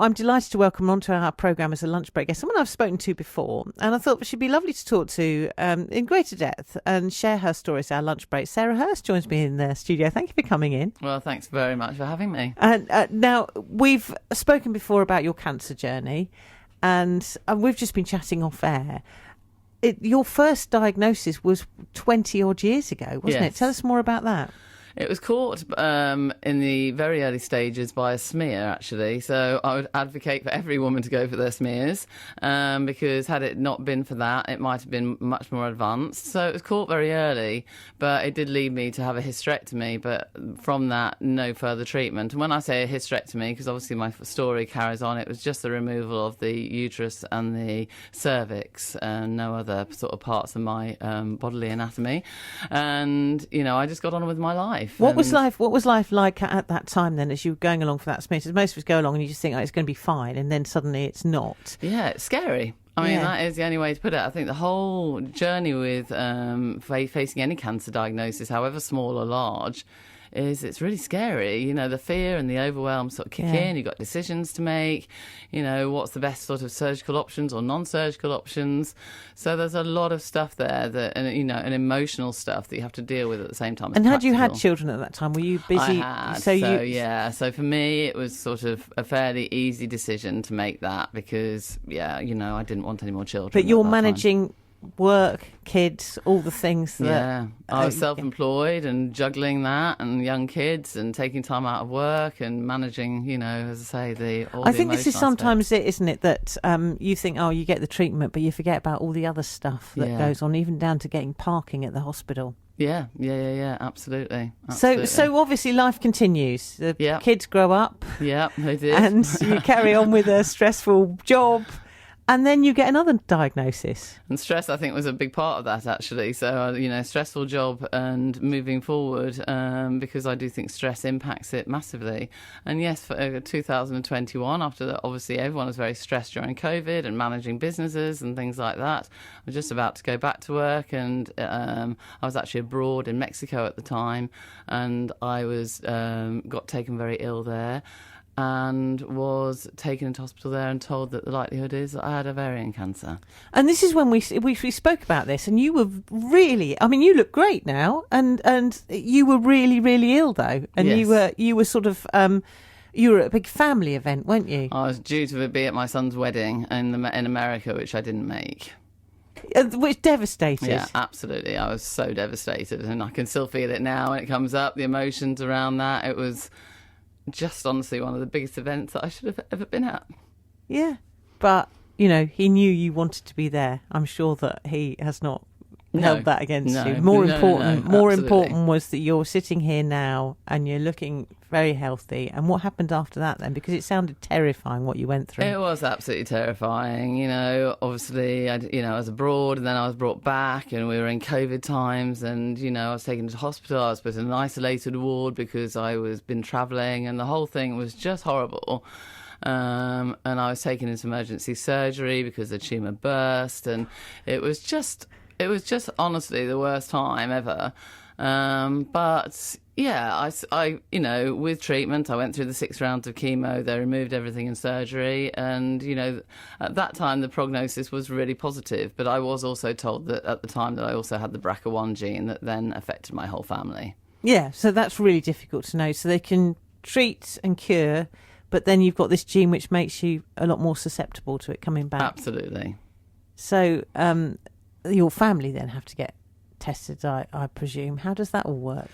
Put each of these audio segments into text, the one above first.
I'm delighted to welcome onto our programme as a lunch break guest someone I've spoken to before, and I thought she'd be lovely to talk to in greater depth and share her stories at our lunch break. Sarah Hurst joins me in the studio. Thank you for coming in. Well, thanks very much for having me. And now, we've spoken before about your cancer journey, and we've just been chatting off air. Your first diagnosis was 20 odd years ago, wasn't it? Tell us more about that. It was caught in the very early stages by a smear, actually. So I would advocate for every woman to go for their smears because had it not been for that, it might have been much more advanced. So it was caught very early, but it did lead me to have a hysterectomy. But from that, no further treatment. And when I say a hysterectomy, because obviously my story carries on, it was just the removal of the uterus and the cervix and no other sort of parts of my bodily anatomy. And, you know, I just got on with my life. What was life like at that time then, as you were going along for that smear? Most of us go along and you just think, oh, it's going to be fine, and then suddenly it's not. Yeah, it's scary. I mean, that is the only way to put it. I think the whole journey with facing any cancer diagnosis, however small or large, it's really scary. You know, the fear and the overwhelm sort of kick in. You've got decisions to make. You know, what's the best sort of surgical options or non-surgical options? So there's a lot of stuff there and emotional stuff that you have to deal with at the same time. And had you had children at that time? Were you busy? I had. So for me, it was sort of a fairly easy decision to make that because, I didn't want any more children. But you're managing work, kids, all the things that... Yeah, I was self-employed and juggling that and young kids and taking time out of work and managing, as I say, I think this is sometimes it, isn't it, that you think, you get the treatment, but you forget about all the other stuff that goes on, even down to getting parking at the hospital. Yeah, absolutely. So obviously life continues. The kids grow up. Yeah, they do. And you carry on with a stressful job. And then you get another diagnosis. And stress, I think, was a big part of that, actually. So, stressful job and moving forward, because I do think stress impacts it massively. And yes, for 2021, after that, obviously everyone was very stressed during COVID and managing businesses and things like that. I was just about to go back to work, and I was actually abroad in Mexico at the time, and I was got taken very ill there. And was taken into hospital there and told that the likelihood is that I had ovarian cancer. And this is when we spoke about this, and you were really, you look great now, and you were really, really ill though, and yes. you were sort of you were at a big family event, weren't you? I was due to be at my son's wedding in America, which I didn't make. Which devastated. Yeah, absolutely. I was so devastated, and I can still feel it now when it comes up. The emotions around that, it was just honestly one of the biggest events that I should have ever been at. Yeah, but he knew you wanted to be there. I'm sure that he has not held that against you. More important was that you're sitting here now and you're looking very healthy. And what happened after that then? Because it sounded terrifying what you went through. It was absolutely terrifying. Obviously I was abroad and then I was brought back and we were in COVID times, and I was taken to hospital. I was put in an isolated ward because I was been travelling, and the whole thing was just horrible. And I was taken into emergency surgery because the tumour burst, and it was just honestly the worst time ever. But yeah, I with treatment, I went through the 6 rounds of chemo. They removed everything in surgery, and at that time the prognosis was really positive. But I was also told that at the time that I also had the BRCA1 gene that then affected my whole family. Yeah, so that's really difficult to know. So they can treat and cure, but then you've got this gene which makes you a lot more susceptible to it coming back. Absolutely. So your family then have to get tested, I presume. How does that all work?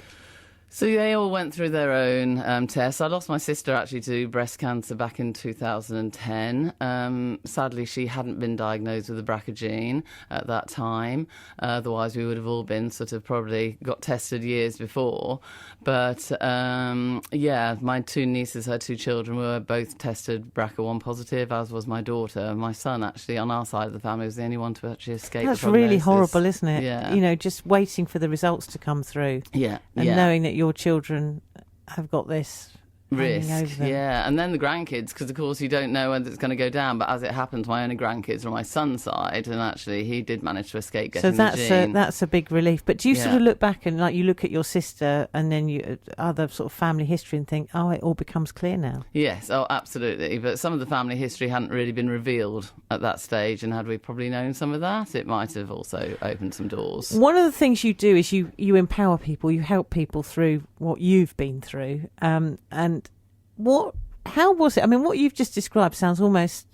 So they all went through their own tests. I lost my sister actually to breast cancer back in 2010. Sadly, she hadn't been diagnosed with the BRCA gene at that time. Otherwise, we would have all been sort of probably got tested years before. But my 2 nieces, her 2 children, were both tested BRCA1 positive, as was my daughter. My son, actually, on our side of the family, was the only one to actually escape. That's really horrible, isn't it? Yeah. Just waiting for the results to come through. Yeah. And knowing that your children have got this risk. Over them. Yeah, and then the grandkids, because of course you don't know whether it's going to go down. But as it happens, my only grandkids are on my son's side, and actually he did manage to escape getting the gene. So that's a big relief. But do you sort of look back and you look at your sister and then you other sort of family history and think, oh, it all becomes clear now? Yes, absolutely. But some of the family history hadn't really been revealed at that stage, and had we probably known some of that, it might have also opened some doors. One of the things you do is you empower people, you help people through what you've been through. And how was it? I mean, what you've just described sounds almost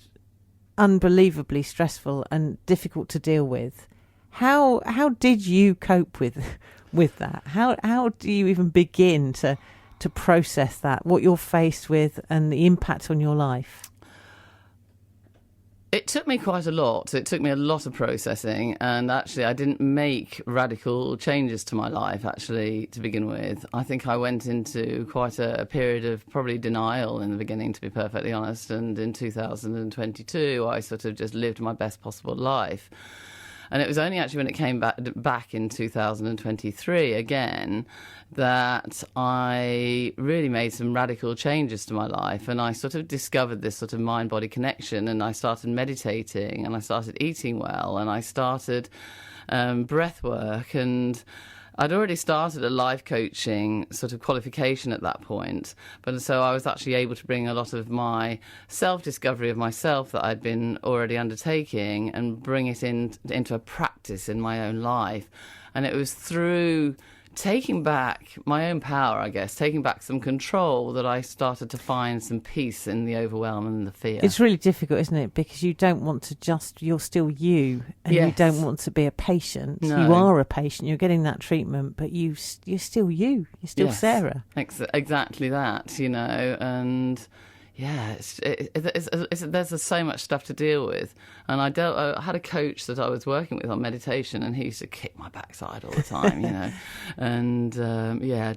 unbelievably stressful and difficult to deal with. How did you cope with that? How do you even begin to process that, what you're faced with and the impact on your life? It took me quite a lot. It took me a lot of processing, and actually I didn't make radical changes to my life, actually, to begin with. I think I went into quite a period of probably denial in the beginning, to be perfectly honest, and in 2022 I sort of just lived my best possible life. And it was only actually when it came back in 2023 again that I really made some radical changes to my life, and I sort of discovered this sort of mind-body connection, and I started meditating, and I started eating well, and I started breath work, and I'd already started a life coaching sort of qualification at that point, but so I was actually able to bring a lot of my self-discovery of myself that I'd been already undertaking and bring it into a practice in my own life. And it was through taking back my own power, I guess, taking back some control, that I started to find some peace in the overwhelm and the fear. It's really difficult, isn't it? Because you don't want to you're still you, and you don't want to be a patient. No. You are a patient, you're getting that treatment, but you're still you. You're still Sarah. Exactly that, and... Yeah, there's so much stuff to deal with. And I had a coach that I was working with on meditation, and he used to kick my backside all the time, and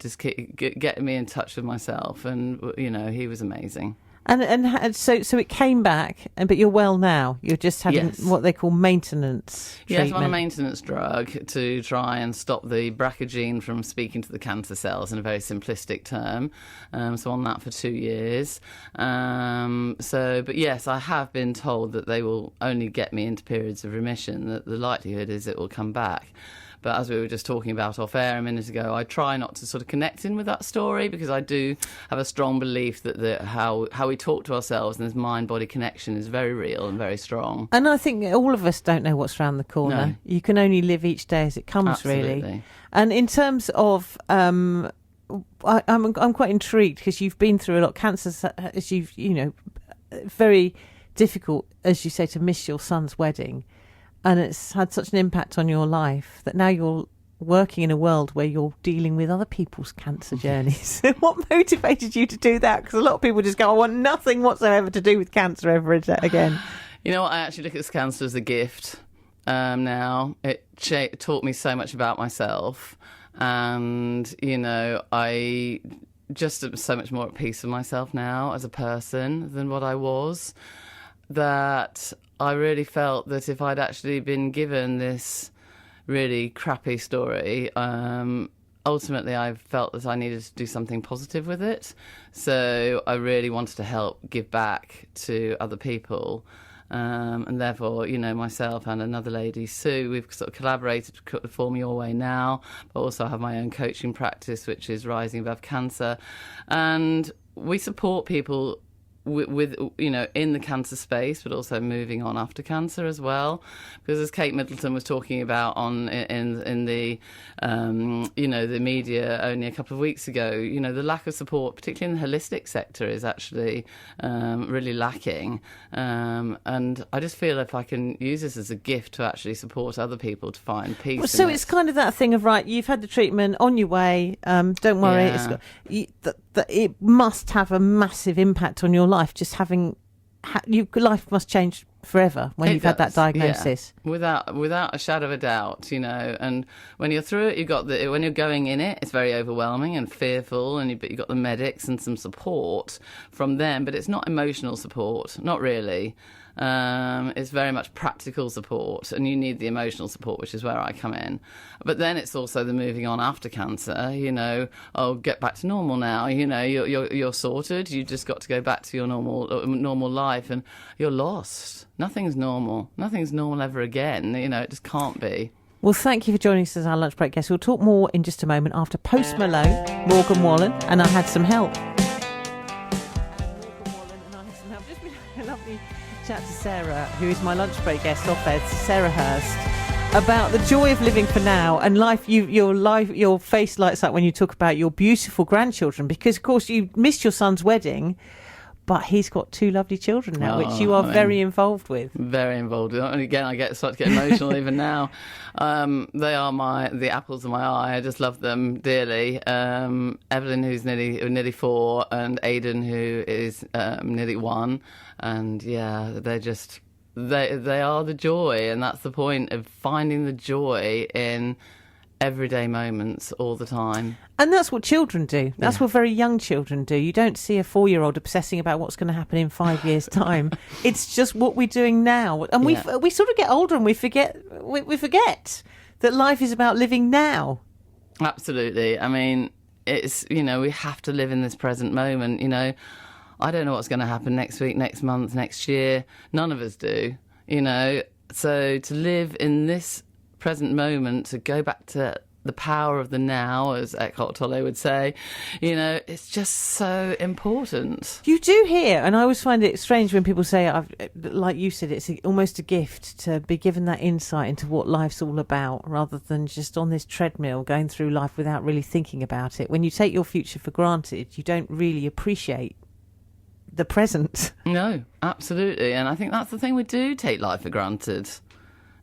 just get me in touch with myself. And, he was amazing. And so it came back, but you're well now. You're just having what they call maintenance treatment. Yes, I'm on a maintenance drug to try and stop the BRCA gene from speaking to the cancer cells, in a very simplistic term. So on that for 2 years. But yes, I have been told that they will only get me into periods of remission, that the likelihood is it will come back. But as we were just talking about off air a minute ago, I try not to sort of connect in with that story, because I do have a strong belief that how we talk to ourselves and this mind-body connection is very real and very strong. And I think all of us don't know what's around the corner. No. You can only live each day as it comes. Absolutely. Really. And in terms of, I'm quite intrigued, because you've been through a lot. Cancer, as very difficult, as you say, to miss your son's wedding. And it's had such an impact on your life that now you're working in a world where you're dealing with other people's cancer journeys. What motivated you to do that? Because a lot of people just go, I want nothing whatsoever to do with cancer ever again. You know what? I actually look at cancer as a gift now. It taught me so much about myself. And, I just am so much more at peace with myself now as a person than what I was. That I really felt that if I'd actually been given this really crappy story, ultimately I felt that I needed to do something positive with it. So I really wanted to help give back to other people. And therefore, myself and another lady, Sue, we've sort of collaborated to form Your Way Now, but also I have my own coaching practice, which is Rising Above Cancer. And we support people with in the cancer space, but also moving on after cancer as well, because as Kate Middleton was talking about in the the media only a couple of weeks ago, the lack of support, particularly in the holistic sector, is actually really lacking, and I just feel if I can use this as a gift to actually support other people to find peace. Well, so it's kind of that thing of, right, you've had the treatment, on your way, don't worry, that it must have a massive impact on your life. Just having your life must change forever when you've had that diagnosis. Yeah. Without a shadow of a doubt, and when you're through it, when you're going in it, it's very overwhelming and fearful, but you've got the medics and some support from them, but it's not emotional support, not really. It's very much practical support, and you need the emotional support, which is where I come in. But then it's also the moving on after cancer, get back to normal now, you're sorted, you just got to go back to your normal life, and you're lost. Nothing's normal ever again, it just can't be. Well, thank you for joining us as our lunch break guest. We'll talk more in just a moment after Post Malone, Morgan Wallen, and I Had Some Help. Chat to Sarah, who is my lunch break guest off Ed, Sarah Hurst, about the joy of living for now and life. Your face lights up when you talk about your beautiful grandchildren, because of course you missed your son's wedding, but he's got 2 lovely children now, which you are very involved with. Very involved with. And again, I start to get emotional even now. They are the apples of my eye. I just love them dearly. Evelyn, who's nearly 4, and Aidan, who is nearly 1. And yeah, they're just they are the joy, and that's the point of finding the joy in everyday moments all the time. And that's what children do. That's what very young children do. You don't see a 4-year-old obsessing about what's going to happen in 5 years' time. It's just what we're doing now. And we sort of get older and we forget that life is about living now. Absolutely. I mean, it's, we have to live in this present moment, I don't know what's going to happen next week, next month, next year. None of us do, So to live in this present moment, to go back to the power of the now, as Eckhart Tolle would say, it's just so important. You do hear, and I always find it strange when people say, like you said, it's almost a gift to be given that insight into what life's all about, rather than just on this treadmill going through life without really thinking about it. When you take your future for granted, you don't really appreciate the present. No, absolutely. And I think that's the thing, we do take life for granted.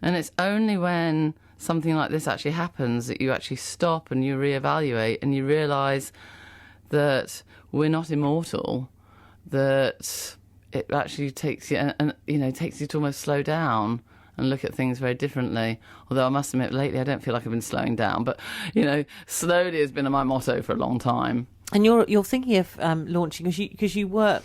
And it's only when something like this actually happens that you actually stop and you reevaluate and you realise that we're not immortal, that it actually takes you to almost slow down and look at things very differently. Although I must admit, lately I don't feel like I've been slowing down, but slowly has been my motto for a long time. And you're thinking of launching, because you work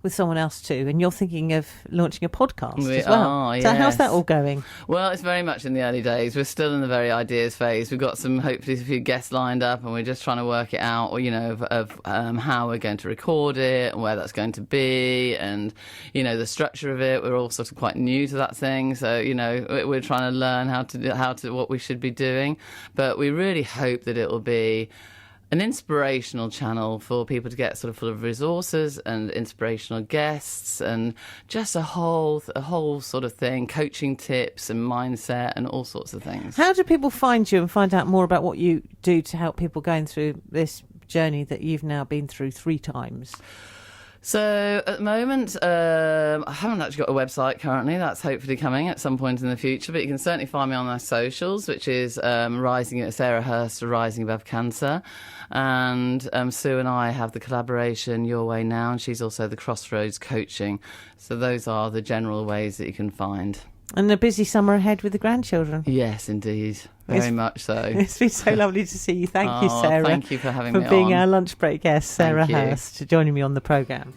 with someone else too, and you're thinking of launching a podcast as well. Yes. So how's that all going? Well, it's very much in the early days. We're still in the very ideas phase. We've got hopefully a few guests lined up, and we're just trying to work it out, of how we're going to record it and where that's going to be, and the structure of it. We're all sort of quite new to that thing, so we're trying to learn how to what we should be doing. But we really hope that it will be an inspirational channel for people to get sort of full of resources and inspirational guests, and just a whole sort of thing, coaching tips and mindset and all sorts of things. How do people find you and find out more about what you do to help people going through this journey that you've now been through 3 times? So at the moment, I haven't actually got a website currently. That's hopefully coming at some point in the future. But you can certainly find me on my socials, which is Sarah Hurst, Rising Above Cancer. And Sue and I have the collaboration Your Way Now, and she's also the Crossroads coaching. So those are the general ways that you can find. And a busy summer ahead with the grandchildren. Yes, indeed. Very much so. It's been so lovely to see you. Thank you, Sarah. Thank you for having me on. For being our lunch break guest, Sarah Hurst, joining me on the programme.